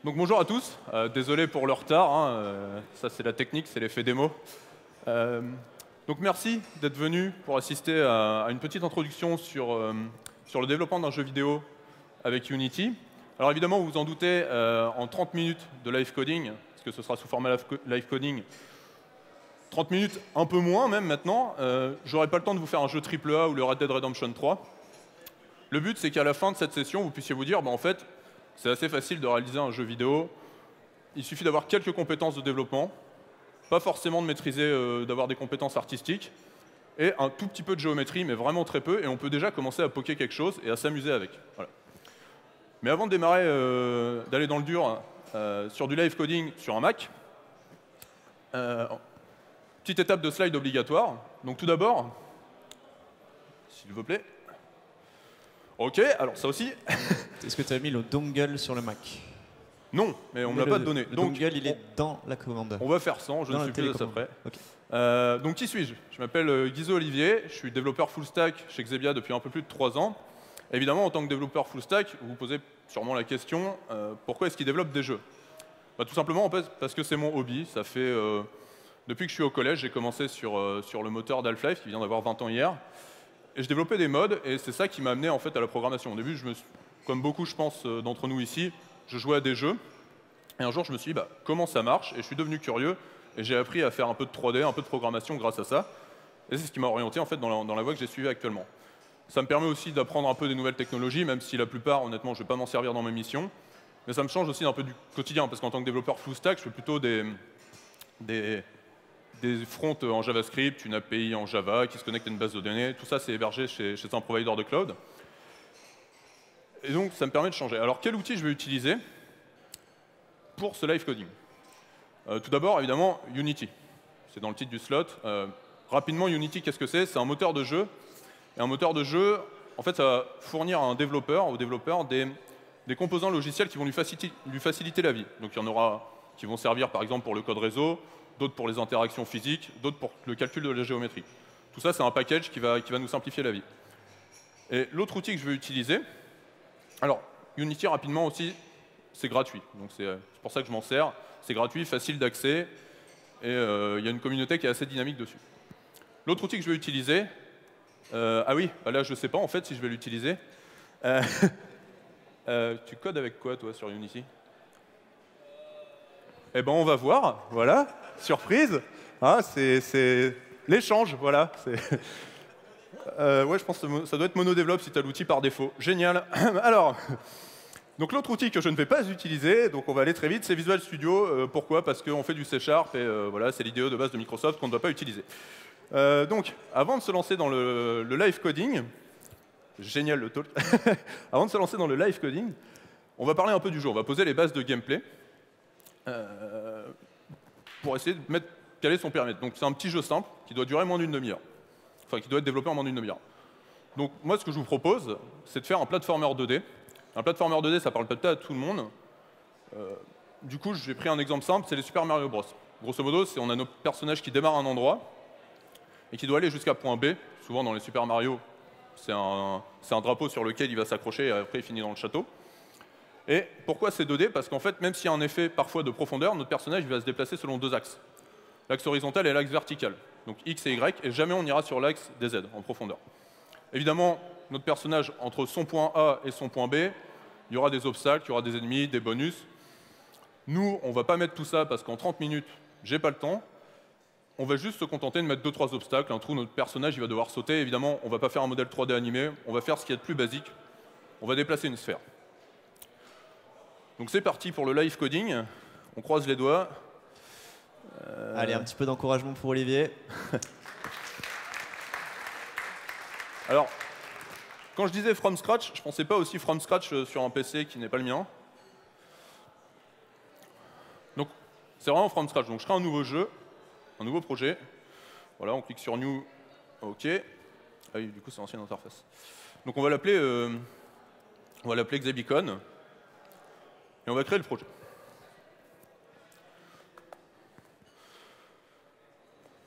Donc bonjour à tous, désolé pour le retard, hein, ça c'est la technique, c'est l'effet démo. Donc merci d'être venus pour assister à une petite introduction sur le développement d'un jeu vidéo avec Unity. Alors évidemment, vous vous en doutez, en 30 minutes de live coding, parce que ce sera sous format live coding, 30 minutes, un peu moins même maintenant, j'aurai pas le temps de vous faire un jeu AAA ou le Red Dead Redemption 3. Le but, c'est qu'à la fin de cette session, vous puissiez vous dire, en fait, c'est assez facile de réaliser un jeu vidéo. Il suffit d'avoir quelques compétences de développement, pas forcément de maîtriser, d'avoir des compétences artistiques, et un tout petit peu de géométrie, mais vraiment très peu, et on peut déjà commencer à poker quelque chose et à s'amuser avec. Voilà. Mais avant de démarrer, d'aller dans le dur sur du live coding sur un Mac, petite étape de slide obligatoire. Donc tout d'abord, s'il vous plaît. Ok, alors ça aussi. Est-ce que tu as mis le dongle sur le Mac? Non, mais on ne me l'a pas donné. Le Donc, dongle, il est dans la commande. on va faire sans, je ne suis plus à ça près. Okay. Donc qui suis-je? Je m'appelle Guizot Olivier, je suis développeur full stack chez Xebia depuis un peu plus de 3 ans. Évidemment, en tant que développeur full stack, vous vous posez sûrement la question, pourquoi est-ce qu'il développe des jeux? Tout simplement parce que c'est mon hobby. Ça fait, depuis que je suis au collège, j'ai commencé sur le moteur d'Half-Life, qui vient d'avoir 20 ans hier. Et je développais des mods, et c'est ça qui m'a amené en fait à la programmation. Au début, comme beaucoup, je pense, d'entre nous ici, je jouais à des jeux. Et un jour, je me suis dit, comment ça marche? Et je suis devenu curieux, et j'ai appris à faire un peu de 3D, un peu de programmation grâce à ça. Et c'est ce qui m'a orienté en fait dans la voie que j'ai suivie actuellement. Ça me permet aussi d'apprendre un peu des nouvelles technologies, même si la plupart, honnêtement, je ne vais pas m'en servir dans mes missions. Mais ça me change aussi un peu du quotidien, parce qu'en tant que développeur full stack, je fais plutôt des fronts en JavaScript, une API en Java qui se connecte à une base de données. Tout ça, c'est hébergé chez un provider de cloud. Et donc, ça me permet de changer. Alors, quel outil je vais utiliser pour ce live coding? Tout d'abord, évidemment, Unity. C'est dans le titre du slot. Rapidement, Unity, qu'est-ce que c'est? C'est un moteur de jeu. Et un moteur de jeu, en fait, ça va fournir à un développeur, au développeur, des composants logiciels qui vont lui faciliter la vie. Donc, il y en aura qui vont servir, par exemple, pour le code réseau, d'autres pour les interactions physiques, d'autres pour le calcul de la géométrie. Tout ça, c'est un package qui va nous simplifier la vie. Et l'autre outil que je vais utiliser, alors, Unity, rapidement aussi, c'est gratuit. Donc c'est pour ça que je m'en sers. C'est gratuit, facile d'accès, et il y a une communauté qui est assez dynamique dessus. L'autre outil que je vais utiliser, ah oui, là, je ne sais pas en fait si je vais l'utiliser. Tu codes avec quoi, toi, sur Unity? Eh ben, on va voir, voilà, surprise. Hein, c'est l'échange, voilà. Ouais, je pense que ça doit être monodéveloppe si tu as l'outil par défaut. Génial. Alors, donc l'autre outil que je ne vais pas utiliser, donc on va aller très vite, c'est Visual Studio. Pourquoi? Parce qu'on fait du C# et voilà, c'est l'IDE de base de Microsoft qu'on ne doit pas utiliser. Donc, avant de se lancer dans le live coding, génial le talk. Avant de se lancer dans le live coding, on va parler un peu du jeu. On va poser les bases de gameplay. Pour essayer de mettre quel est son périmètre. Donc c'est un petit jeu simple qui doit durer moins d'une demi-heure. Enfin, qui doit être développé en moins d'une demi-heure. Donc moi, ce que je vous propose, c'est de faire un platformer 2D. Un platformer 2D, ça parle peut-être à tout le monde. Du coup, j'ai pris un exemple simple, c'est les Super Mario Bros. Grosso modo, on a notre personnage qui démarre à un endroit et qui doit aller jusqu'à point B. Souvent, dans les Super Mario, c'est un drapeau sur lequel il va s'accrocher et après, il finit dans le château. Et pourquoi c'est 2D? Parce qu'en fait, même s'il y a un effet parfois de profondeur, notre personnage va se déplacer selon 2 axes. L'axe horizontal et l'axe vertical. Donc X et Y, et jamais on ira sur l'axe des Z, en profondeur. Évidemment, notre personnage, entre son point A et son point B, il y aura des obstacles, il y aura des ennemis, des bonus. Nous, on ne va pas mettre tout ça parce qu'en 30 minutes, j'ai pas le temps. On va juste se contenter de mettre 2-3 obstacles, un trou, notre personnage il va devoir sauter. Évidemment, on ne va pas faire un modèle 3D animé, on va faire ce qu'il y a de plus basique. On va déplacer une sphère. Donc c'est parti pour le live coding. On croise les doigts. Allez, un petit peu d'encouragement pour Olivier. Alors, quand je disais from scratch, je ne pensais pas aussi from scratch sur un PC qui n'est pas le mien. Donc, c'est vraiment from scratch. Donc, je crée un nouveau jeu, un nouveau projet. Voilà, on clique sur New. OK. Ah oui, du coup, c'est l'ancienne interface. Donc, on va l'appeler Xebicon. Et on va créer le projet.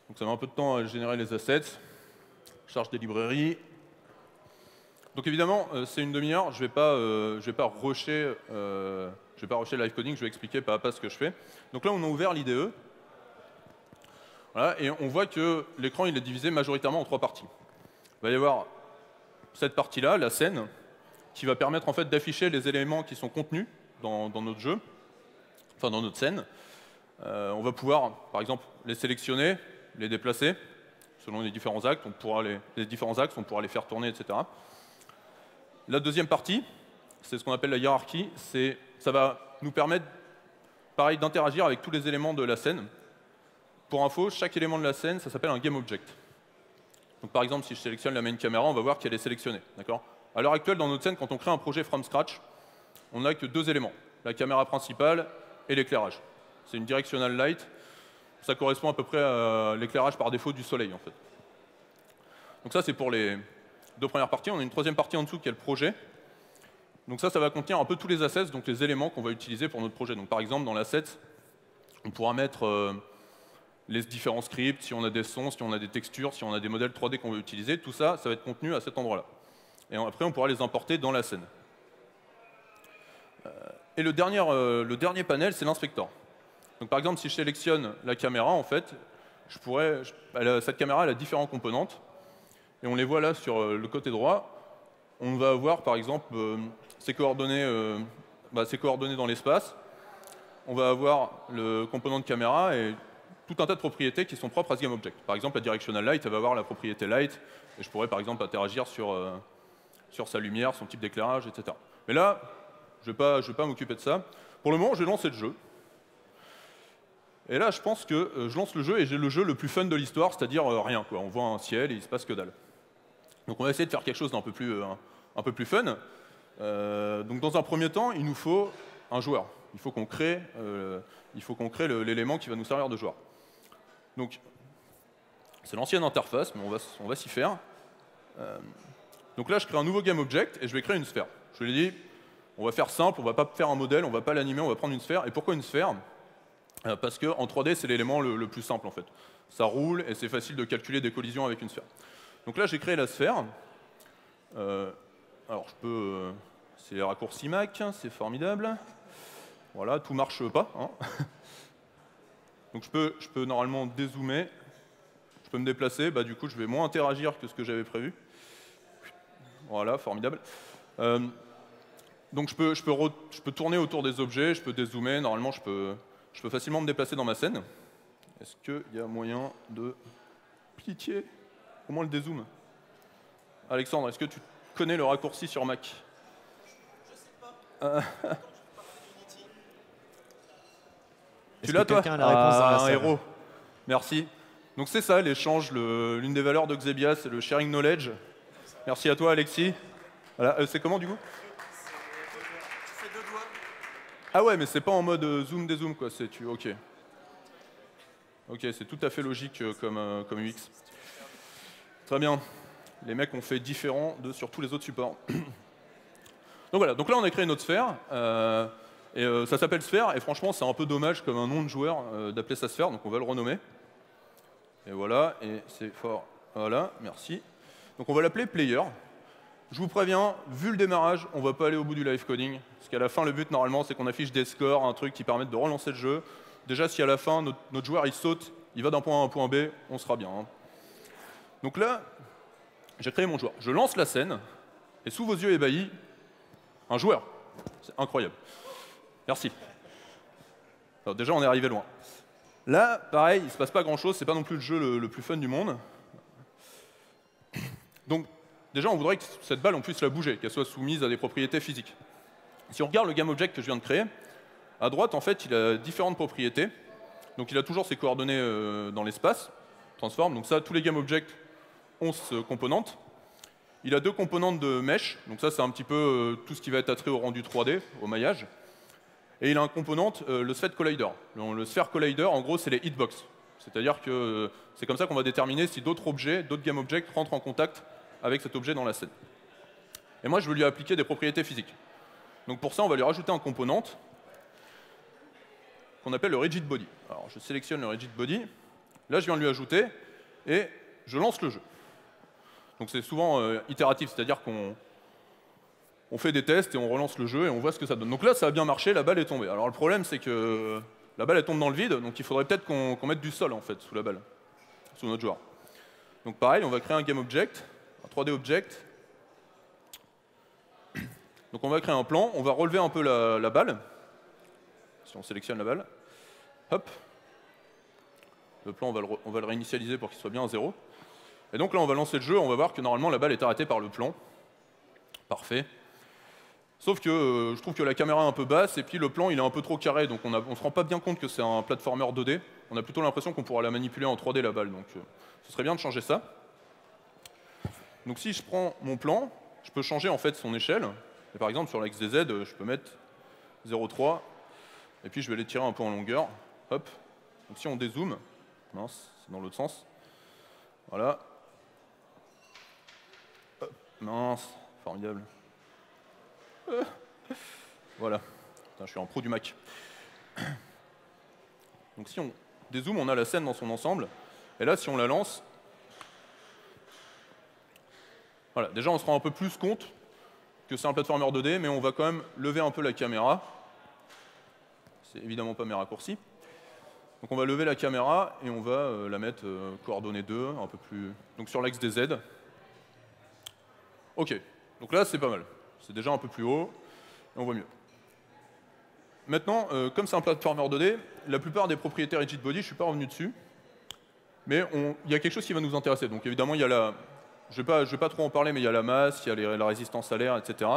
Donc ça met un peu de temps à générer les assets. Charge des librairies. Donc évidemment, c'est une demi-heure. Je vais pas rusher vais pas rusher le live coding, je vais expliquer pas à pas ce que je fais. Donc là, on a ouvert l'IDE. Voilà, et on voit que l'écran il est divisé majoritairement en 3 parties. Il va y avoir cette partie-là, la scène, qui va permettre en fait d'afficher les éléments qui sont contenus dans notre jeu, enfin dans notre scène. On va pouvoir, par exemple, les sélectionner, les déplacer selon les différents axes. On pourra les faire tourner, etc. La deuxième partie, c'est ce qu'on appelle la hiérarchie. Ça va nous permettre, pareil, d'interagir avec tous les éléments de la scène. Pour info, chaque élément de la scène, ça s'appelle un game object. Donc, par exemple, si je sélectionne la main caméra, on va voir qu'elle est sélectionnée. À l'heure actuelle, dans notre scène, quand on crée un projet from scratch, on n'a que 2 éléments, la caméra principale et l'éclairage. C'est une directional light. Ça correspond à peu près à l'éclairage par défaut du soleil, en fait. Donc ça, c'est pour les 2 premières parties. On a une 3e partie en dessous qui est le projet. Donc ça va contenir un peu tous les assets, donc les éléments qu'on va utiliser pour notre projet. Donc par exemple, dans l'asset, on pourra mettre les différents scripts, si on a des sons, si on a des textures, si on a des modèles 3D qu'on veut utiliser. Tout ça, ça va être contenu à cet endroit-là. Et après, on pourra les importer dans la scène. Et le dernier panel, c'est l'inspecteur. Donc par exemple, si je sélectionne la caméra, en fait, cette caméra elle a différentes composantes. Et on les voit là sur le côté droit. On va avoir, par exemple, ses coordonnées dans l'espace. On va avoir le component de caméra et tout un tas de propriétés qui sont propres à ce GameObject. Par exemple, la directional light, elle va avoir la propriété light. Et je pourrais, par exemple, interagir sur sa lumière, son type d'éclairage, etc. Mais là, je ne vais pas m'occuper de ça. Pour le moment, je vais lancer le jeu. Et là, je pense que je lance le jeu et j'ai le jeu le plus fun de l'histoire, c'est-à-dire rien, quoi. On voit un ciel et il ne se passe que dalle. Donc on va essayer de faire quelque chose d'un peu plus fun. Donc dans un premier temps, il nous faut un joueur. Il faut qu'on crée l'élément qui va nous servir de joueur. Donc c'est l'ancienne interface, mais on va s'y faire. Donc là, je crée un nouveau GameObject et je vais créer une sphère. Je lui ai dit, on va faire simple, on ne va pas faire un modèle, on ne va pas l'animer, on va prendre une sphère. Et pourquoi une sphère ? Parce qu'en 3D, c'est l'élément le plus simple en fait. Ça roule et c'est facile de calculer des collisions avec une sphère. Donc là, j'ai créé la sphère. Alors, c'est les raccourcis Mac, c'est formidable. Voilà, tout marche pas. Hein. Donc je peux normalement dézoomer. Je peux me déplacer. Bah, du coup, je vais moins interagir que ce que j'avais prévu. Voilà, formidable. Donc je peux tourner autour des objets, je peux dézoomer. Normalement, je peux facilement me déplacer dans ma scène. Est-ce qu'il y a moyen de... Pitié, au moins le dézoom. Alexandre, est-ce que tu connais le raccourci sur Mac? Je sais pas. Tu l'as, toi? Quelqu'un a la réponse dans la salle. Un héros. Merci. Donc c'est ça, l'échange, l'une des valeurs de Xebia, c'est le sharing knowledge. Merci à toi, Alexis. Voilà. C'est comment, du coup? C'est 2 doigts. Ah ouais, mais c'est pas en mode zoom dézoom, quoi. Ok. Ok, c'est tout à fait logique comme UX. Très bien. Les mecs ont fait différent sur tous les autres supports. Donc voilà, donc là on a créé notre sphère, ça s'appelle sphère, et franchement c'est un peu dommage comme un nom de joueur d'appeler ça sphère, donc on va le renommer. Et voilà, et c'est fort. Voilà, merci. Donc on va l'appeler player. Je vous préviens, vu le démarrage, on va pas aller au bout du live coding, parce qu'à la fin le but normalement c'est qu'on affiche des scores, un truc qui permette de relancer le jeu. Déjà si à la fin notre joueur il saute, il va d'un point A à un point B, on sera bien. Hein. Donc là, j'ai créé mon joueur. Je lance la scène, et sous vos yeux ébahis, un joueur. C'est incroyable. Merci. Alors déjà, on est arrivé loin. Là, pareil, il ne se passe pas grand-chose, c'est pas non plus le jeu le plus fun du monde. Donc, déjà, on voudrait que cette balle, on puisse la bouger, qu'elle soit soumise à des propriétés physiques. Si on regarde le GameObject que je viens de créer, à droite, en fait, il a différentes propriétés. Donc, il a toujours ses coordonnées dans l'espace, transform. Donc ça, tous les GameObjects 11 composantes. Il a 2 composantes de mesh, donc ça c'est un petit peu tout ce qui va être attrait au rendu 3D, au maillage. Et il a un component, le Sphere Collider. Le Sphere Collider, en gros, c'est les hitbox. C'est-à-dire que c'est comme ça qu'on va déterminer si d'autres objets, d'autres GameObjects rentrent en contact avec cet objet dans la scène. Et moi, je veux lui appliquer des propriétés physiques. Donc pour ça, on va lui rajouter un component qu'on appelle le Rigid Body. Alors je sélectionne le Rigid Body. Là, je viens de lui ajouter et je lance le jeu. Donc c'est souvent itératif, c'est-à-dire qu'on on fait des tests et on relance le jeu et on voit ce que ça donne. Donc là, ça a bien marché, la balle est tombée. Alors le problème, c'est que la balle, elle tombe dans le vide, donc il faudrait peut-être qu'on mette du sol, en fait, sous la balle, sous notre joueur. Donc pareil, on va créer un game object, un 3D object. Donc on va créer un plan, on va relever un peu la balle, si on sélectionne la balle. Hop. Le plan, on va le réinitialiser pour qu'il soit bien à 0. Et donc là, on va lancer le jeu, on va voir que normalement, la balle est arrêtée par le plan. Parfait. Sauf que je trouve que la caméra est un peu basse, et puis le plan, il est un peu trop carré, donc on ne se rend pas bien compte que c'est un platformer 2D. On a plutôt l'impression qu'on pourra la manipuler en 3D, la balle, donc ce serait bien de changer ça. Donc si je prends mon plan, je peux changer en fait son échelle. Et par exemple, sur l'axe des Z, je peux mettre 0,3, et puis je vais l'étirer un peu en longueur. Hop. Donc si on dézoome, mince, c'est dans l'autre sens. Voilà. Hop. Mince, formidable. Voilà. Putain, je suis un pro du Mac. Donc si on dézoome, on a la scène dans son ensemble. Et là, si on la lance, voilà, déjà on se rend un peu plus compte que c'est un platformer 2D, mais on va quand même lever un peu la caméra. C'est évidemment pas mes raccourcis. Donc on va lever la caméra et on va la mettre coordonnée 2, un peu plus. Donc sur l'axe des Z. Ok, donc là c'est pas mal. C'est déjà un peu plus haut et on voit mieux. Maintenant, comme c'est un platformer 2D, la plupart des propriétés rigid body, je ne suis pas revenu dessus, mais il y a quelque chose qui va nous intéresser. Donc évidemment, il y a la. Je ne vais pas trop en parler, mais il y a la masse, il y a la résistance à l'air, etc.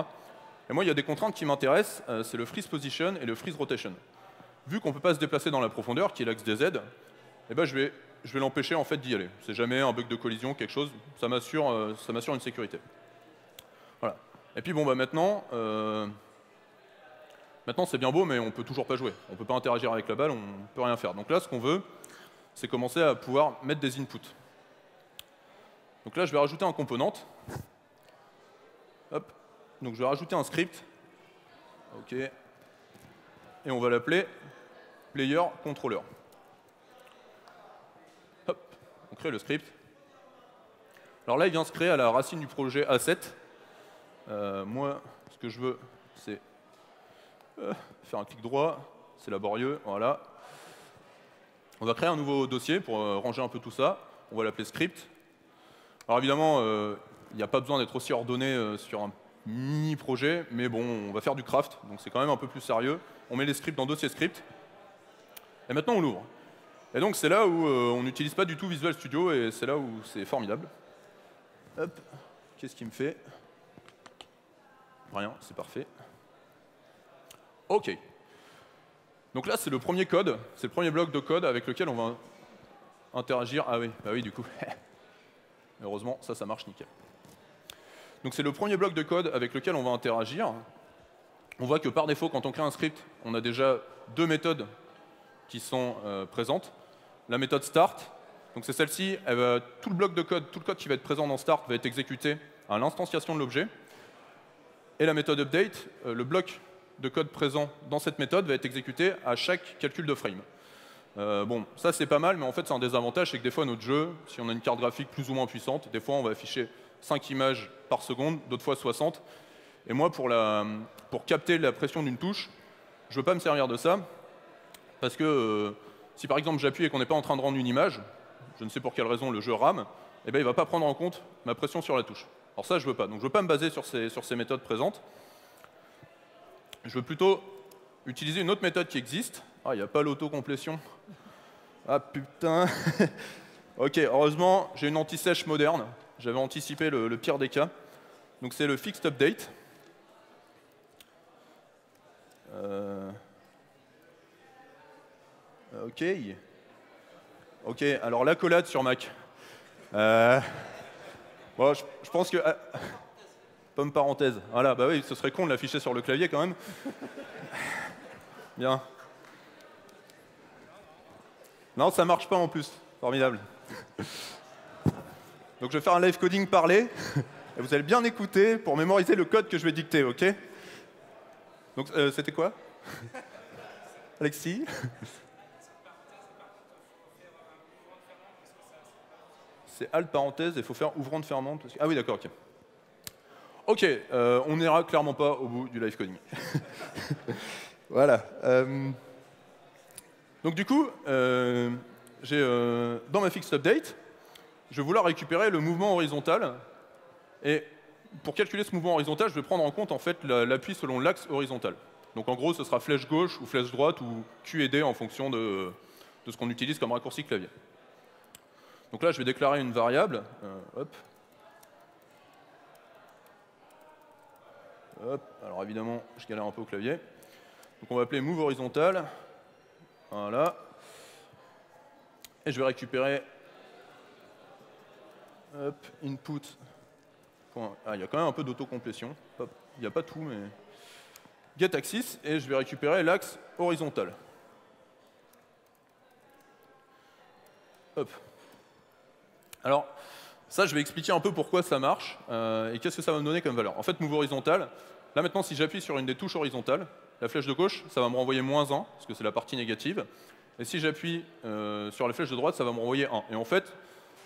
Et moi, il y a des contraintes qui m'intéressent, c'est le freeze position et le freeze rotation. Vu qu'on ne peut pas se déplacer dans la profondeur, qui est l'axe des Z, eh ben, je vais l'empêcher en fait d'y aller. C'est jamais un bug de collision, quelque chose, ça m'assure une sécurité. Voilà. Et puis bon, bah maintenant c'est bien beau, mais on ne peut toujours pas jouer. On ne peut pas interagir avec la balle, on ne peut rien faire. Donc là, ce qu'on veut, c'est commencer à pouvoir mettre des inputs. Donc là, je vais rajouter un component. Hop. Donc je vais rajouter un script. OK. Et on va l'appeler player controller. Hop. On crée le script. Alors là, il vient se créer à la racine du projet A7. Moi, ce que je veux, c'est faire un clic droit. C'est laborieux. Voilà. On va créer un nouveau dossier pour ranger un peu tout ça. On va l'appeler script. Alors évidemment, il n'y a pas besoin d'être aussi ordonné sur un mini-projet, mais bon, on va faire du craft, donc c'est quand même un peu plus sérieux. On met les scripts dans dossier script, et maintenant on l'ouvre. Et donc c'est là où on n'utilise pas du tout Visual Studio, et c'est là où c'est formidable. Hop, qu'est-ce qu'il me fait? Rien, c'est parfait. OK. Donc là, c'est le premier code, c'est le premier bloc de code avec lequel on va interagir. Ah oui, bah oui, du coup. Heureusement, ça marche nickel. Donc c'est le premier bloc de code avec lequel on va interagir. On voit que par défaut, quand on crée un script, on a déjà deux méthodes qui sont présentes. La méthode start, donc c'est celle-ci, tout le bloc de code, tout le code qui va être présent dans start va être exécuté à l'instanciation de l'objet. Et la méthode update, le bloc de code présent dans cette méthode va être exécuté à chaque calcul de frame. Bon, ça c'est pas mal, mais en fait c'est un désavantage, c'est que des fois notre jeu, si on a une carte graphique plus ou moins puissante, des fois on va afficher 5 images par seconde, d'autres fois 60. Et moi, pour capter la pression d'une touche, je ne veux pas me servir de ça, parce que si par exemple j'appuie et qu'on n'est pas en train de rendre une image, je ne sais pour quelle raison le jeu rame, eh ben, il ne va pas prendre en compte ma pression sur la touche. Alors ça, je ne veux pas. Donc je ne veux pas me baser sur ces méthodes présentes. Je veux plutôt utiliser une autre méthode qui existe. Ah, il n'y a pas l'autocomplétion. Ah putain. Ok, heureusement, j'ai une anti-sèche moderne. J'avais anticipé le pire des cas. Donc c'est le fixed update. Ok. Ok, alors l'accolade sur Mac. Bon, je pense que... pomme parenthèse. Voilà, bah oui, ce serait con de l'afficher sur le clavier quand même. Bien. Non, ça marche pas en plus. Formidable. Donc je vais faire un live coding parlé. Et vous allez bien écouter pour mémoriser le code que je vais dicter, ok? Donc c'était quoi? Alexis? C'est alt parenthèse, il faut faire ouvrant de fermante. Ah oui, d'accord, ok. Ok, on n'ira clairement pas au bout du live coding. Voilà. Donc du coup, dans ma fixed update, je vais vouloir récupérer le mouvement horizontal. Et pour calculer ce mouvement horizontal, je vais prendre en compte en fait l'appui selon l'axe horizontal. Donc en gros, ce sera flèche gauche ou flèche droite ou Q et D en fonction de ce qu'on utilise comme raccourci clavier. Donc là, je vais déclarer une variable. Hop. Hop. Alors évidemment, je galère un peu au clavier. Donc on va appeler move horizontal. Voilà. Et je vais récupérer hop, input. Ah, il y a quand même un peu d'autocomplétion. Il n'y a pas tout, mais get axis, et je vais récupérer l'axe horizontal. Hop. Alors, ça, je vais expliquer un peu pourquoi ça marche et qu'est-ce que ça va me donner comme valeur. En fait, move horizontal, là maintenant, si j'appuie sur une des touches horizontales, la flèche de gauche, ça va me renvoyer -1, parce que c'est la partie négative. Et si j'appuie sur la flèche de droite, ça va me renvoyer 1. Et en fait,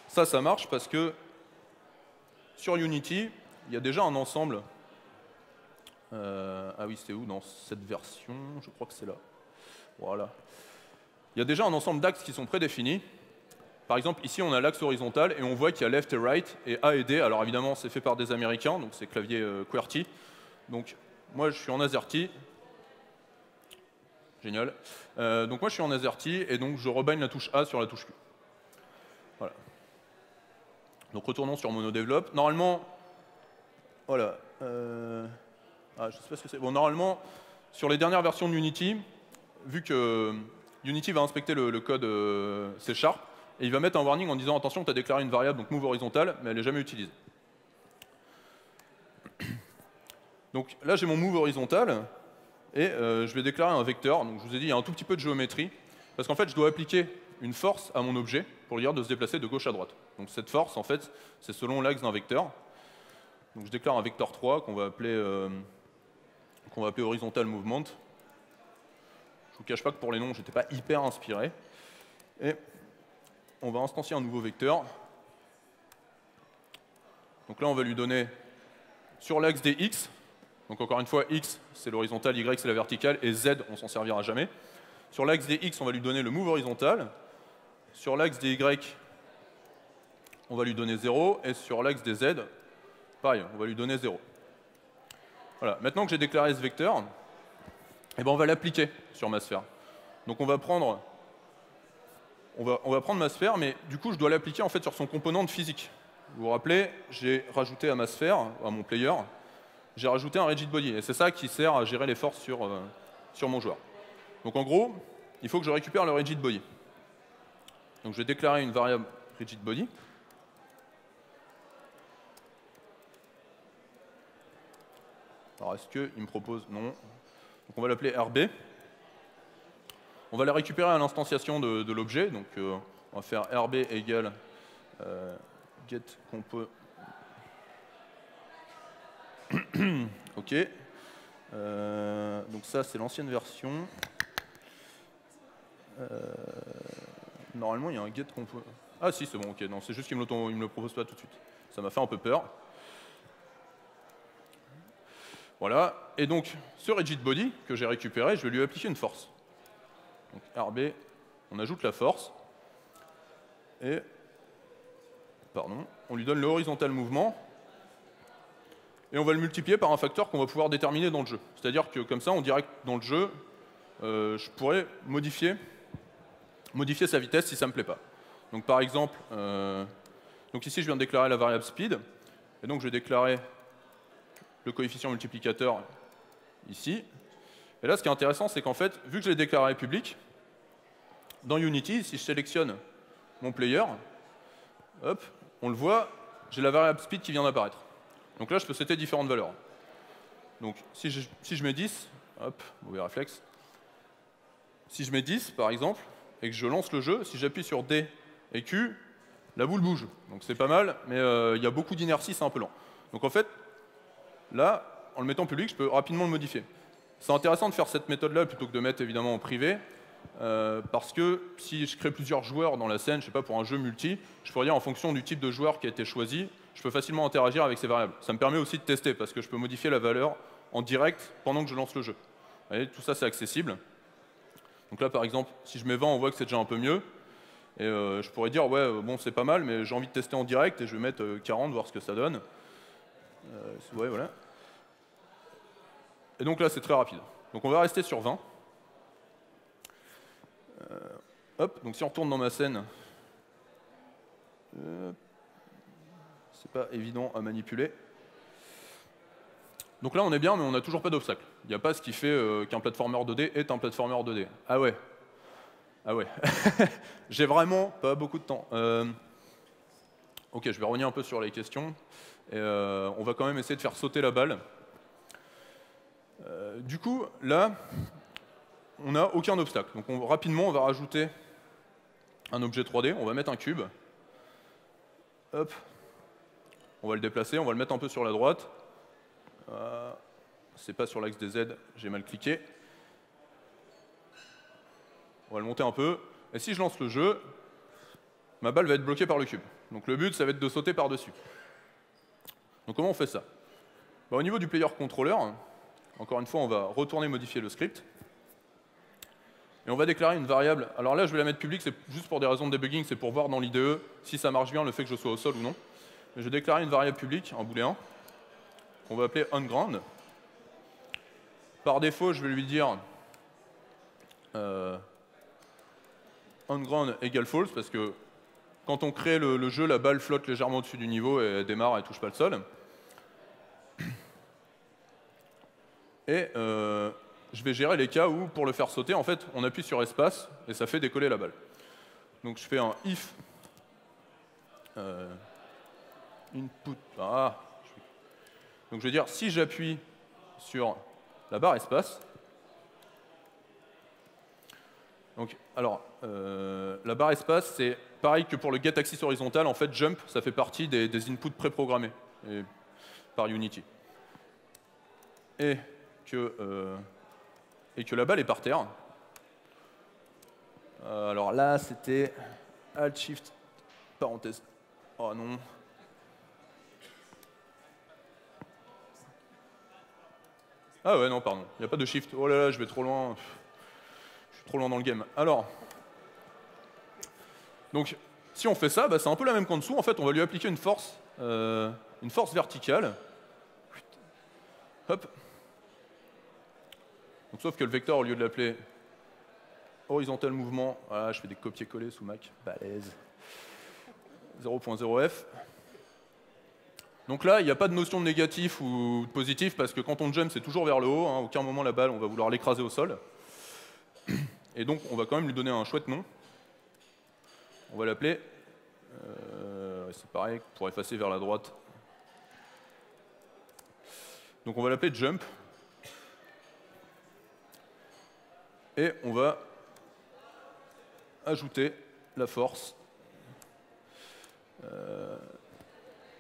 ça marche parce que sur Unity, il y a déjà un ensemble. Ah oui, c'était où dans cette version? Je crois que c'est là. Voilà. Il y a déjà un ensemble d'axes qui sont prédéfinis. Par exemple, ici, on a l'axe horizontal et on voit qu'il y a left et right et A et D. Alors évidemment, c'est fait par des Américains, donc c'est clavier QWERTY. Donc moi, je suis en AZERTY. Génial. Donc moi, je suis en AZERTY et donc je rebind la touche A sur la touche Q. Voilà. Donc retournons sur MonoDevelop. Normalement, voilà. Ah, je sais pas ce que c'est. Bon, normalement, sur les dernières versions de Unity, vu que Unity va inspecter le code C#, et il va mettre un warning en disant attention, tu as déclaré une variable, donc move horizontal, mais elle n'est jamais utilisée. Donc là, j'ai mon move horizontal, et je vais déclarer un vecteur. Donc je vous ai dit, il y a un tout petit peu de géométrie, parce qu'en fait, je dois appliquer une force à mon objet pour lui dire de se déplacer de gauche à droite. Donc cette force, en fait, c'est selon l'axe d'un vecteur. Donc je déclare un vecteur 3 qu'on va appeler horizontal movement. Je ne vous cache pas que pour les noms, je n'étais pas hyper inspiré. Et on va instancier un nouveau vecteur. Donc là, on va lui donner sur l'axe des x. Donc encore une fois, x, c'est l'horizontal, y, c'est la verticale, et z, on s'en servira jamais. Sur l'axe des x, on va lui donner le move horizontal. Sur l'axe des y, on va lui donner 0. Et sur l'axe des z, pareil, on va lui donner 0. Voilà. Maintenant que j'ai déclaré ce vecteur, eh ben on va l'appliquer sur ma sphère. Donc on va prendre ma sphère, mais du coup je dois l'appliquer en fait sur son component de physique. Vous vous rappelez, j'ai rajouté à ma sphère, à mon player, j'ai rajouté un rigid body. Et c'est ça qui sert à gérer les forces sur mon joueur. Donc en gros, il faut que je récupère le rigid body. Donc je vais déclarer une variable rigid body. Alors est-ce qu'il me propose? Non. Donc on va l'appeler RB. On va la récupérer à l'instanciation de l'objet. Donc on va faire RB égale get compo. Ok. Donc ça, c'est l'ancienne version. Normalement, il y a un get compo. Ah si, c'est bon, ok. Non, c'est juste qu'il ne me le propose pas tout de suite. Ça m'a fait un peu peur. Voilà. Et donc, ce rigid body que j'ai récupéré, je vais lui appliquer une force. Donc RB, on ajoute la force. Et, pardon, on lui donne le horizontal mouvement. Et on va le multiplier par un facteur qu'on va pouvoir déterminer dans le jeu. C'est-à-dire que comme ça, on dirait que dans le jeu, je pourrais modifier sa vitesse si ça ne me plaît pas. Donc par exemple, donc ici je viens de déclarer la variable speed, et donc je vais déclarer le coefficient multiplicateur ici. Et là, ce qui est intéressant, c'est qu'en fait, vu que je l'ai déclaré public, dans Unity, si je sélectionne mon player, hop, on le voit, j'ai la variable speed qui vient d'apparaître. Donc là, je peux setter différentes valeurs. Donc si je mets 10, hop, mauvais réflexe. Si je mets 10, par exemple, et que je lance le jeu, si j'appuie sur D et Q, la boule bouge. Donc c'est pas mal, mais il y a beaucoup d'inertie, c'est un peu lent. Donc en fait, là, en le mettant public, je peux rapidement le modifier. C'est intéressant de faire cette méthode-là plutôt que de mettre évidemment en privé, parce que si je crée plusieurs joueurs dans la scène, je sais pas, pour un jeu multi, je pourrais dire en fonction du type de joueur qui a été choisi, je peux facilement interagir avec ces variables. Ça me permet aussi de tester, parce que je peux modifier la valeur en direct pendant que je lance le jeu. Vous voyez, tout ça, c'est accessible. Donc là, par exemple, si je mets 20, on voit que c'est déjà un peu mieux. Et je pourrais dire, ouais, bon, c'est pas mal, mais j'ai envie de tester en direct, et je vais mettre 40, voir ce que ça donne. Ouais, voilà. Et donc là, c'est très rapide. Donc on va rester sur 20. Hop, donc si on retourne dans ma scène, c'est pas évident à manipuler. Donc là, on est bien, mais on n'a toujours pas d'obstacle. Il n'y a pas ce qui fait qu'un platformer 2D est un platformer 2D. Ah ouais. Ah ouais. J'ai vraiment pas beaucoup de temps. Ok, je vais revenir un peu sur les questions. Et, on va quand même essayer de faire sauter la balle. Du coup, là, on n'a aucun obstacle. Donc rapidement, on va rajouter un objet 3D. On va mettre un cube. Hop. On va le déplacer, on va le mettre un peu sur la droite. C'est pas sur l'axe des Z, j'ai mal cliqué. On va le monter un peu. Et si je lance le jeu, ma balle va être bloquée par le cube. Donc le but, ça va être de sauter par-dessus. Donc comment on fait ça? Au niveau du player controller, encore une fois, on va retourner modifier le script. Et on va déclarer une variable. Alors là, je vais la mettre publique, c'est juste pour des raisons de debugging, c'est pour voir dans l'IDE si ça marche bien, le fait que je sois au sol ou non. Mais je vais déclarer une variable publique, un booléen, qu'on va appeler onGround. Par défaut, je vais lui dire onGround égale false, parce que quand on crée le jeu, la balle flotte légèrement au-dessus du niveau et elle démarre, elle ne touche pas le sol. Et je vais gérer les cas où, pour le faire sauter, en fait, on appuie sur espace et ça fait décoller la balle. Donc je fais un if input. Donc je vais dire, si j'appuie sur la barre espace, donc, alors, la barre espace, c'est pareil que pour le get axis horizontal. En fait, jump, ça fait partie des inputs préprogrammés par Unity. Et que la balle est par terre. Alors là, c'était Alt Shift, parenthèse. Oh non. Ah ouais, non, pardon. Il n'y a pas de Shift. Oh là là, je vais trop loin. Je suis trop loin dans le game. Alors, donc, si on fait ça, bah, c'est un peu la même qu'en dessous. En fait, on va lui appliquer une force verticale. Hop. Donc, sauf que le vecteur, au lieu de l'appeler horizontal mouvement, voilà, je fais des copier-coller sous Mac, balèze. 0.0f. Donc là, il n'y a pas de notion de négatif ou de positif, parce que quand on jump, c'est toujours vers le haut. À aucun moment, la balle, on va vouloir l'écraser au sol. Et donc, on va quand même lui donner un chouette nom. On va l'appeler, c'est pareil, pour effacer vers la droite. Donc on va l'appeler jump. Et on va ajouter la force.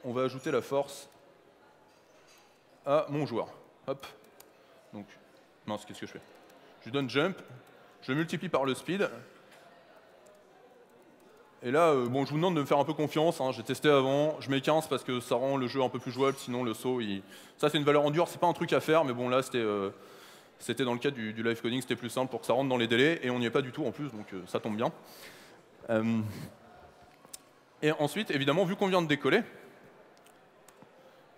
On va ajouter la force à mon joueur. Hop. Donc, mince, qu'est-ce que je fais? Je lui donne jump, je multiplie par le speed. Et là, bon, je vous demande de me faire un peu confiance, hein, j'ai testé avant, je mets 15 parce que ça rend le jeu un peu plus jouable, sinon le saut, ça c'est une valeur en dur, c'est pas un truc à faire, mais bon là c'était dans le cadre du live coding, c'était plus simple pour que ça rentre dans les délais, et on n'y est pas du tout en plus, donc ça tombe bien. Et ensuite, évidemment, vu qu'on vient de décoller,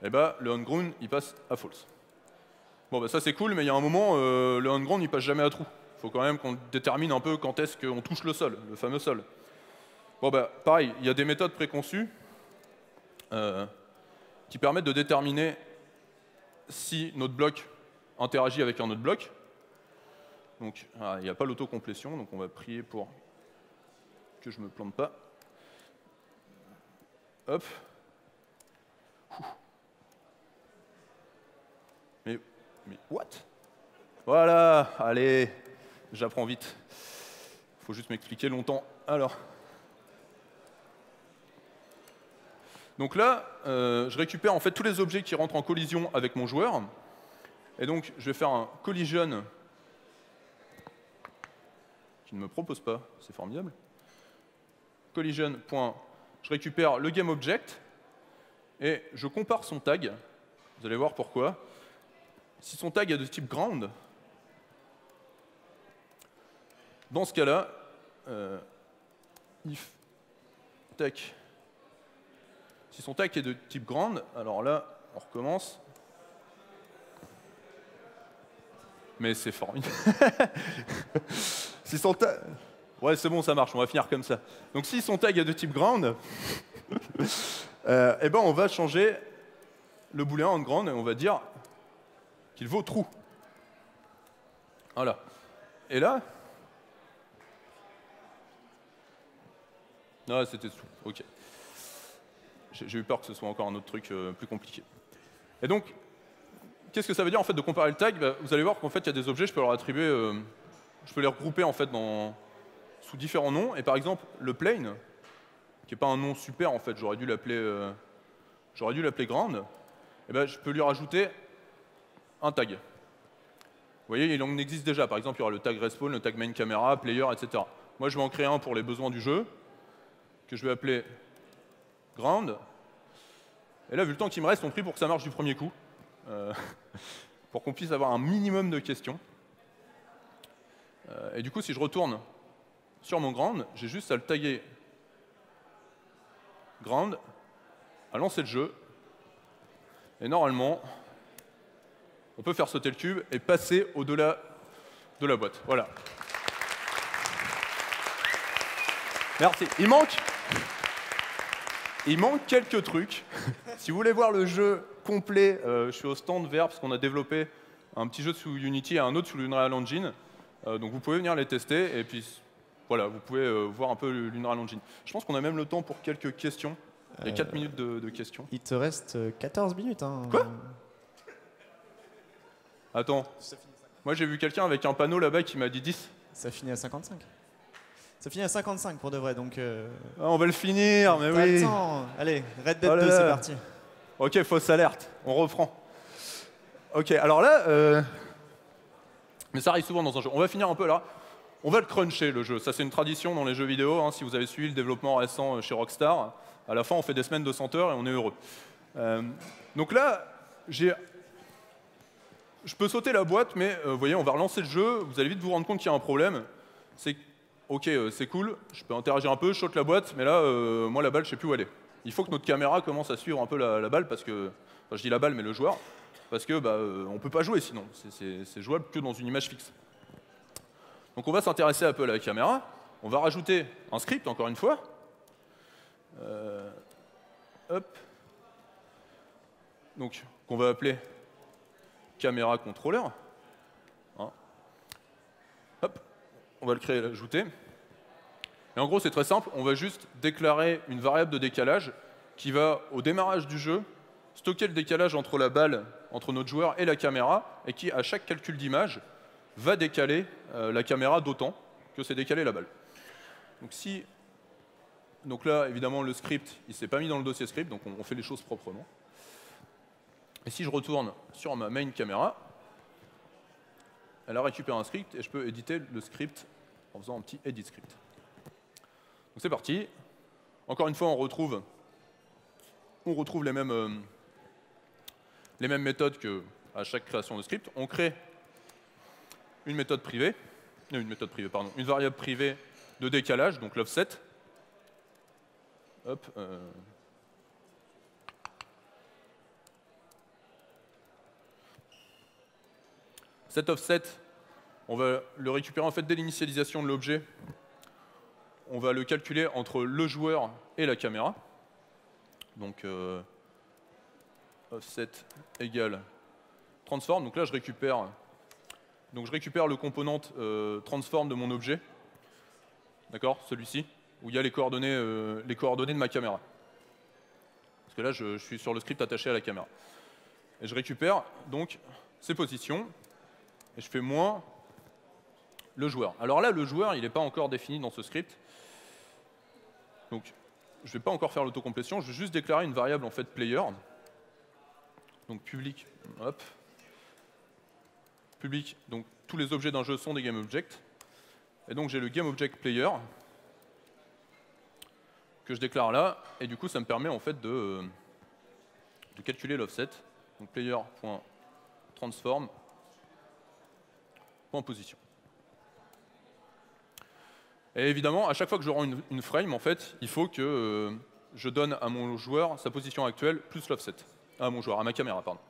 eh ben, le onGround, il passe à false. Bon, bah, ça c'est cool, mais il y a un moment, le onGround, il passe jamais à true. Il faut quand même qu'on détermine un peu quand est-ce qu'on touche le sol, le fameux sol. Bon, bah, pareil, il y a des méthodes préconçues qui permettent de déterminer si notre bloc interagit avec un autre bloc. Donc, il n'y a pas l'autocomplétion, donc on va prier pour que je ne me plante pas. Hop. Mais what? Voilà, allez, j'apprends vite. Il faut juste m'expliquer longtemps. Alors. Donc là, je récupère en fait tous les objets qui rentrent en collision avec mon joueur. Et donc, je vais faire un collision qui ne me propose pas, c'est formidable. Collision. Je récupère le GameObject. et je compare son tag. Vous allez voir pourquoi. Si son tag est de type ground, dans ce cas-là, if tag. Si son tag est de type ground, alors là, on recommence. Mais c'est formidable. Si son tag... Ouais, c'est bon, ça marche, on va finir comme ça. Donc si son tag est de type ground, eh ben on va changer le booléen en ground et on va dire qu'il vaut true. Voilà. Et là... Ah, c'était true, ok. J'ai eu peur que ce soit encore un autre truc plus compliqué. Et donc, qu'est-ce que ça veut dire en fait de comparer le tag? Vous allez voir qu'en fait il y a des objets, je peux leur attribuer, je peux les regrouper en fait sous différents noms. Et par exemple, le plane, qui n'est pas un nom super en fait, j'aurais dû l'appeler ground. Et ben, je peux lui rajouter un tag. Vous voyez, il en existe déjà. Par exemple, il y aura le tag respawn, le tag main camera, player, etc. Moi, je vais en créer un pour les besoins du jeu, que je vais appeler ground. Et là, vu le temps qu'il me reste, on prie pour que ça marche du premier coup, pour qu'on puisse avoir un minimum de questions. Et du coup, si je retourne sur mon ground, j'ai juste à le taguer ground, à lancer le jeu, et normalement, on peut faire sauter le cube et passer au-delà de la boîte. Voilà. Merci. Il manque quelques trucs. Si vous voulez voir le jeu complet, je suis au stand vert parce qu'on a développé un petit jeu sous Unity et un autre sous l'Unreal Engine. Donc vous pouvez venir les tester et puis voilà, vous pouvez voir un peu l'Unreal Engine. Je pense qu'on a même le temps pour quelques questions. Il y a 4 minutes de questions. Il te reste 14 minutes. Hein. Quoi? Attends. Moi j'ai vu quelqu'un avec un panneau là-bas qui m'a dit 10. Ça finit à 55. Ça finit à 55 pour de vrai, donc... Ah, on va le finir, mais oui. Le temps. Allez, Red Dead 2, c'est parti. Ok, fausse alerte, on reprend. Ok, alors là... Mais ça arrive souvent dans un jeu. On va finir un peu là. On va le cruncher, le jeu. Ça, c'est une tradition dans les jeux vidéo. Hein. Si vous avez suivi le développement récent chez Rockstar, à la fin, on fait des semaines de 100 heures et on est heureux. Donc là, je peux sauter la boîte, mais vous voyez, on va relancer le jeu. Vous allez vite vous rendre compte qu'il y a un problème. C'est ok, c'est cool, je peux interagir un peu, je saute la boîte, mais là, moi, la balle, je sais plus où elle est. Il faut que notre caméra commence à suivre un peu la balle, parce que... Enfin, je dis la balle, mais le joueur, parce que on peut pas jouer sinon. C'est jouable que dans une image fixe. Donc on va s'intéresser un peu à la caméra. On va rajouter un script, encore une fois. Hop. Donc, qu'on va appeler caméra controller. Hein. Hop. On va le créer et l'ajouter. Et en gros, c'est très simple. On va juste déclarer une variable de décalage qui va, au démarrage du jeu, stocker le décalage entre la balle, entre notre joueur et la caméra, et qui, à chaque calcul d'image, va décaler la caméra d'autant que c'est décalé la balle. Donc là, évidemment, le script, il ne s'est pas mis dans le dossier script, donc on fait les choses proprement. Et si je retourne sur ma main caméra, elle a récupéré un script et je peux éditer le script en faisant un petit edit script. Donc c'est parti. Encore une fois, on retrouve les mêmes méthodes qu'à chaque création de script. On crée une variable privée de décalage, donc l'offset. Hop. Cet offset, on va le récupérer en fait dès l'initialisation de l'objet. On va le calculer entre le joueur et la caméra. Donc offset égale transform. Donc là, je récupère le component transform de mon objet. D'accord, celui-ci, où il y a les coordonnées de ma caméra. Parce que là, je suis sur le script attaché à la caméra. Et je récupère donc ces positions. Et je fais moins le joueur. Alors là, le joueur, il n'est pas encore défini dans ce script. Donc, je ne vais pas encore faire l'autocomplétion. Je vais juste déclarer une variable en fait player. Donc public, hop. Public, donc tous les objets d'un jeu sont des GameObjects. Et donc j'ai le GameObject player que je déclare là. Et du coup, ça me permet en fait de de calculer l'offset. Donc player.transform.position. Et évidemment, à chaque fois que je rends une frame, en fait, il faut que je donne à mon joueur sa position actuelle plus l'offset. À mon joueur, à ma caméra, pardon.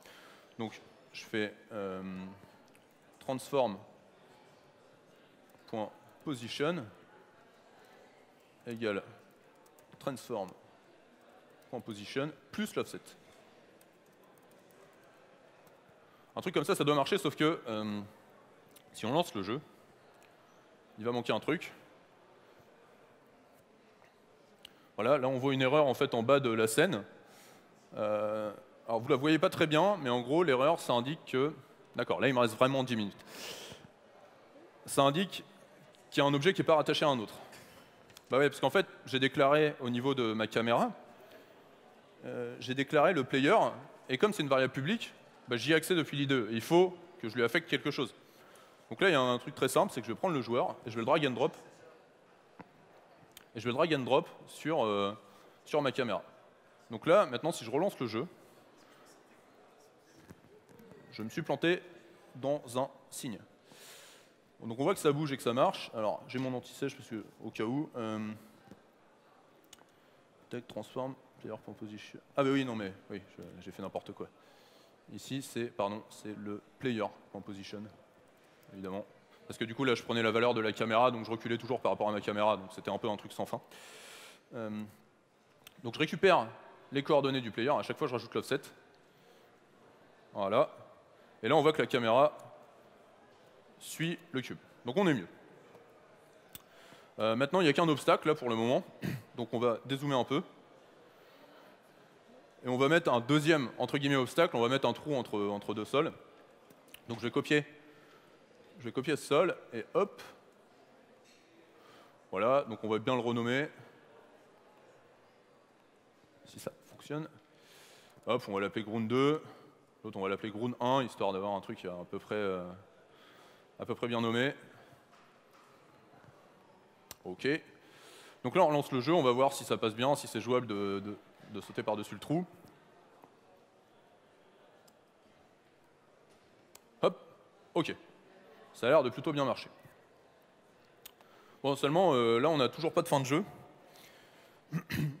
Donc, je fais transform.position égale transform.position plus l'offset. Un truc comme ça doit marcher, sauf que si on lance le jeu, il va manquer un truc. Voilà, là on voit une erreur en fait en bas de la scène. Alors vous la voyez pas très bien, mais en gros l'erreur ça indique que... D'accord, là il me reste vraiment 10 minutes. Ça indique qu'il y a un objet qui n'est pas rattaché à un autre. Bah ouais, parce qu'en fait j'ai déclaré au niveau de ma caméra, j'ai déclaré le player, et comme c'est une variable publique, bah, j'y ai accès depuis l'IDE. Il faut que je lui affecte quelque chose. Donc là il y a un truc très simple, c'est que je vais prendre le joueur et je vais le drag and drop. Et je vais le drag and drop sur ma caméra. Donc là, maintenant, si je relance le jeu, je me suis planté dans un signe. Donc on voit que ça bouge et que ça marche. Alors, j'ai mon anti-sèche parce que, au cas où. Tac, transform, player.position. Ah bah oui, non mais, oui, j'ai fait n'importe quoi. Ici, c'est le player.position, évidemment. Parce que du coup, là, je prenais la valeur de la caméra, donc je reculais toujours par rapport à ma caméra, donc c'était un peu un truc sans fin. Donc je récupère les coordonnées du player, à chaque fois je rajoute l'offset. Voilà. Et là, on voit que la caméra suit le cube. Donc on est mieux. Maintenant, il n'y a qu'un obstacle, là, pour le moment. Donc on va dézoomer un peu. Et on va mettre un deuxième, entre guillemets, obstacle. On va mettre un trou entre deux sols. Donc je vais copier ce sol, et hop. Voilà, donc on va bien le renommer. Si ça fonctionne. Hop, on va l'appeler ground 2. L'autre, on va l'appeler ground 1, histoire d'avoir un truc à peu près bien nommé. OK. Donc là, on lance le jeu, on va voir si ça passe bien, si c'est jouable de sauter par-dessus le trou. Hop, OK. Ça a l'air de plutôt bien marcher. Bon, seulement, là, on n'a toujours pas de fin de jeu.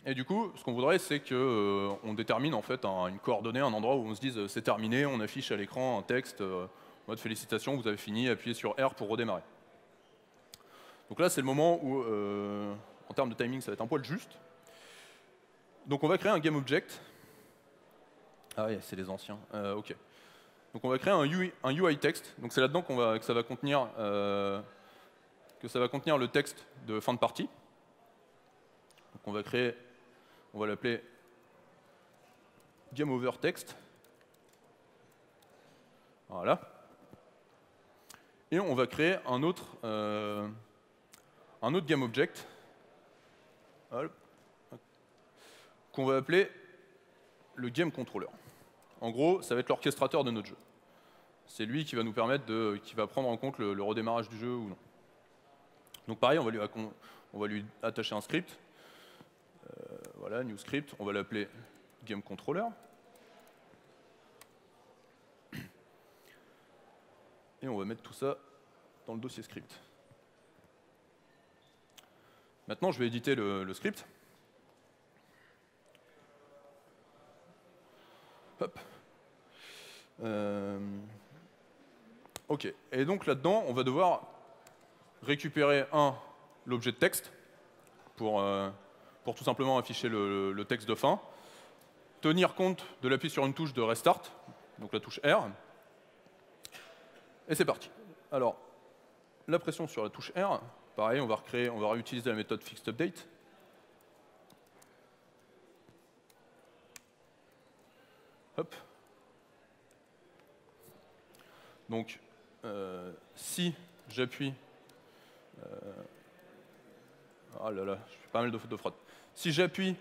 Et du coup, ce qu'on voudrait, c'est qu'on détermine en fait une coordonnée, un endroit où on se dise c'est terminé, on affiche à l'écran un texte en mode félicitations, vous avez fini, appuyez sur R pour redémarrer. Donc là, c'est le moment où, en termes de timing, ça va être un poil juste. Donc on va créer un GameObject. Ah oui, c'est les anciens. OK. Donc on va créer un UI text. Donc c'est là-dedans que ça va contenir le texte de fin de partie. Donc on va l'appeler GameOverText. Voilà. Et on va créer un autre GameObject qu'on va appeler le GameController. En gros, ça va être l'orchestrateur de notre jeu. C'est lui qui va nous permettre qui va prendre en compte le redémarrage du jeu ou non. Donc pareil, on va lui attacher un script. Voilà, new script, on va l'appeler GameController. Et on va mettre tout ça dans le dossier script. Maintenant, je vais éditer le script. Hop. OK. Et donc là-dedans, on va devoir récupérer l'objet de texte pour tout simplement afficher le texte de fin, tenir compte de l'appui sur une touche de restart, donc la touche R, et c'est parti. Alors, la pression sur la touche R, pareil, on va réutiliser la méthode fixedUpdate. Hop. Donc, si j'appuie... oh là là, je fais pas mal de fautes de fraude. Si j'appuie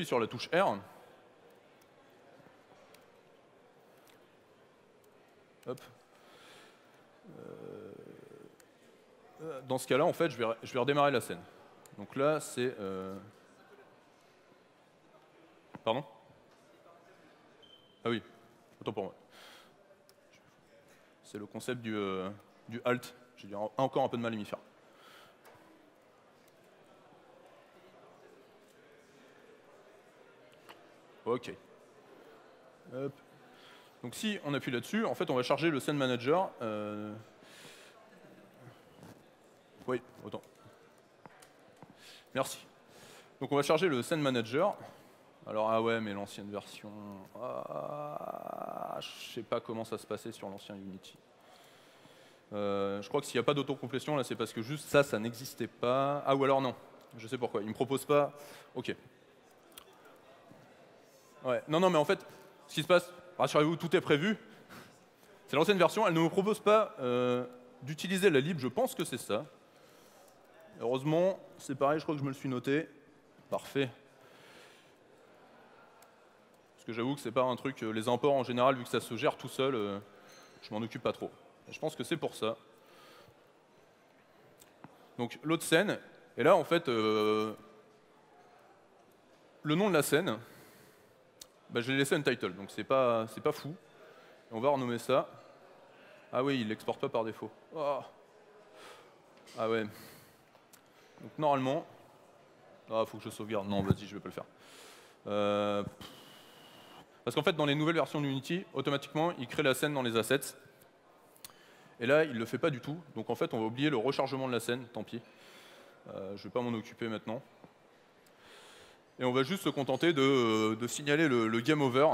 sur la touche R, hop, dans ce cas-là, en fait, je vais redémarrer la scène. Donc là, c'est... Pardon? Ah oui, autant pour moi. C'est le concept du halt. J'ai encore un peu de mal à m'y faire. OK. Hop. Donc si on appuie là-dessus, en fait, on va charger le scene manager. Oui, autant. Merci. Donc on va charger le scene manager. Alors ah ouais, mais l'ancienne version, je sais pas comment ça se passait sur l'ancien Unity. Je crois que s'il n'y a pas d'autocomplétion, là c'est parce que juste ça n'existait pas. Ah ou alors non, je sais pourquoi. Il me propose pas. Ok. Ouais. Non, mais en fait, ce qui se passe, rassurez-vous, tout est prévu. C'est l'ancienne version, elle ne me propose pas d'utiliser la lib, je pense que c'est ça. Heureusement, c'est pareil, je crois que je me le suis noté. Parfait. Parce que j'avoue que c'est pas un truc, les imports en général, vu que ça se gère tout seul, je m'en occupe pas trop. Et je pense que c'est pour ça. Donc l'autre scène, et là en fait, le nom de la scène, bah, je l'ai laissé untitled, donc c'est pas fou. Et on va renommer ça. Ah oui, il l'exporte pas par défaut. Oh. Ah ouais. Donc normalement, faut que je sauvegarde. Non, vas-y, je vais pas le faire. Parce qu'en fait, dans les nouvelles versions d'Unity, automatiquement, il crée la scène dans les assets. Et là, il ne le fait pas du tout. Donc en fait, on va oublier le rechargement de la scène, tant pis. Je ne vais pas m'en occuper maintenant. Et on va juste se contenter de signaler le game over.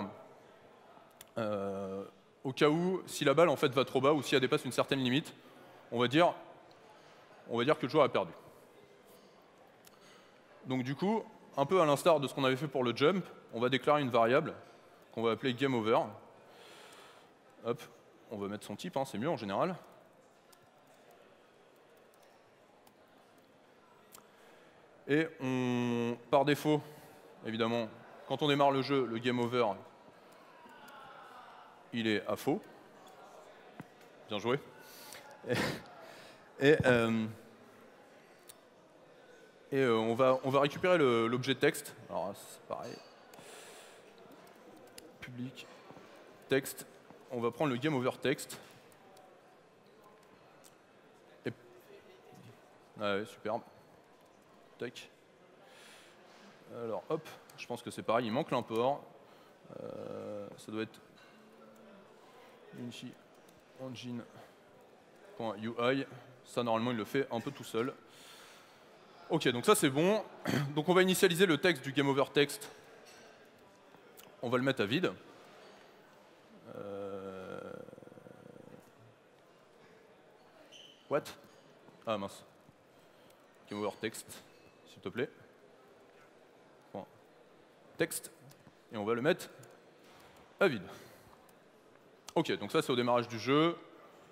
Au cas où, si la balle en fait va trop bas ou si elle dépasse une certaine limite, on va dire que le joueur a perdu. Donc du coup, un peu à l'instar de ce qu'on avait fait pour le jump, on va déclarer une variable qu'on va appeler GameOver. Hop, on va mettre son type, hein, c'est mieux en général. Et par défaut, évidemment, quand on démarre le jeu, le GameOver, il est à faux. Bien joué. Et on va récupérer l'objet texte. Alors c'est pareil. Public, texte. On va prendre le GameOverText. Et... Ah ouais, superbe. Tac. Alors hop, je pense que c'est pareil, il manque l'import. Ça doit être Unity Engine.ui. Ça normalement il le fait un peu tout seul. Ok, donc ça c'est bon. Donc on va initialiser le texte du GameOverText. On va le mettre à vide. What? Ah mince. GameOverText, s'il te plaît. Point. Texte. Et on va le mettre à vide. Ok, donc ça c'est au démarrage du jeu.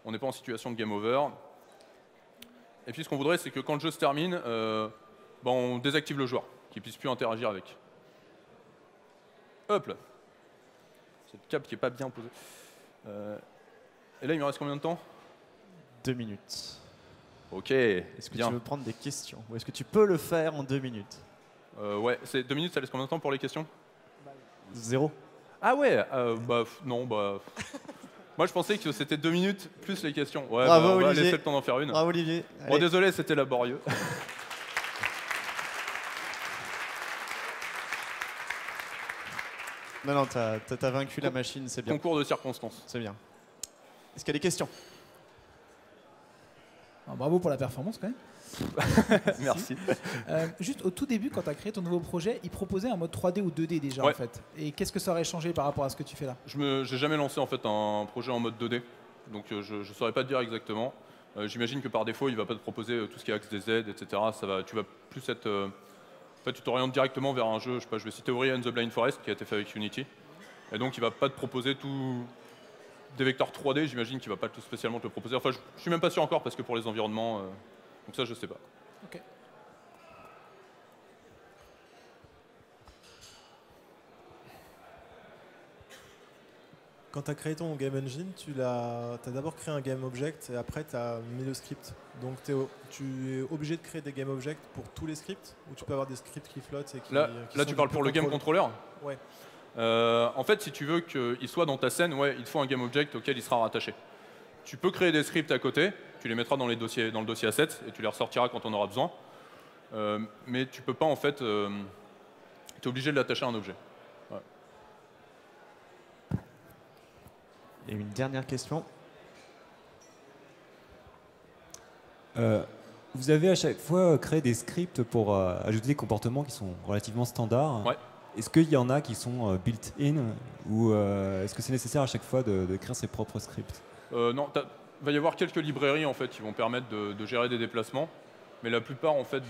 On n'est pas en situation de game over. Et puis ce qu'on voudrait, c'est que quand le jeu se termine, on désactive le joueur, qu'il ne puisse plus interagir avec. Hop là. C'est le câble qui n'est pas bien posé. Et là, il me reste combien de temps? 2 minutes. Ok. Est-ce que tu veux prendre des questions? Ou est-ce que tu peux le faire en 2 minutes? Ouais, 2 minutes, ça laisse combien de temps pour les questions? 0. Ah ouais, non, moi je pensais que c'était 2 minutes plus les questions. Ouais, bravo, on va Olivier. laisser le temps d'en faire une. Bravo Olivier. Bon, désolé, c'était laborieux. Non, t'as vaincu la machine, c'est bien. Concours de circonstances. C'est bien. Est-ce qu'il y a des questions? Bravo pour la performance quand même. Merci. Juste au tout début, quand tu as créé ton nouveau projet, il proposait un mode 3D ou 2D déjà en fait. Et qu'est-ce que ça aurait changé par rapport à ce que tu fais là? Je n'ai jamais lancé en fait un projet en mode 2D, donc je ne saurais pas te dire exactement. J'imagine que par défaut, il ne va pas te proposer tout ce qui est axe des Z, etc. Tu vas plus être... en fait, tu t'orientes directement vers un jeu, je sais pas, je vais citer Ori and the Blind Forest, qui a été fait avec Unity. Et donc, il ne va pas te proposer tout... Des vecteurs 3D, j'imagine qu'il ne va pas spécialement te le proposer. Enfin, je ne suis même pas sûr encore, parce que pour les environnements... donc ça, je ne sais pas. Ok. Quand tu as créé ton Game Engine, tu as d'abord créé un Game Object et après tu as mis le script. Donc tu es obligé de créer des Game Objects pour tous les scripts ou tu peux avoir des scripts qui flottent et qui Là, sont tu parles pour le Game Controller. Ouais. En fait, si tu veux qu'il soit dans ta scène, ouais, il te faut un Game Object auquel il sera rattaché. Tu peux créer des scripts à côté, tu les mettras dans le dossier assets et tu les ressortiras quand on aura besoin. Mais tu peux pas, en fait, tu es obligé de l'attacher à un objet. Ouais. Et une dernière question. Vous avez à chaque fois créé des scripts pour ajouter des comportements qui sont relativement standards. Ouais. Est-ce qu'il y en a qui sont built-in ou est-ce que c'est nécessaire à chaque fois de créer ses propres scripts? Non, il va y avoir quelques librairies en fait, qui vont permettre de gérer des déplacements, mais la plupart, en fait,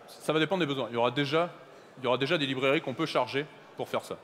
ça va dépendre des besoins. Il y aura déjà des librairies qu'on peut charger pour faire ça.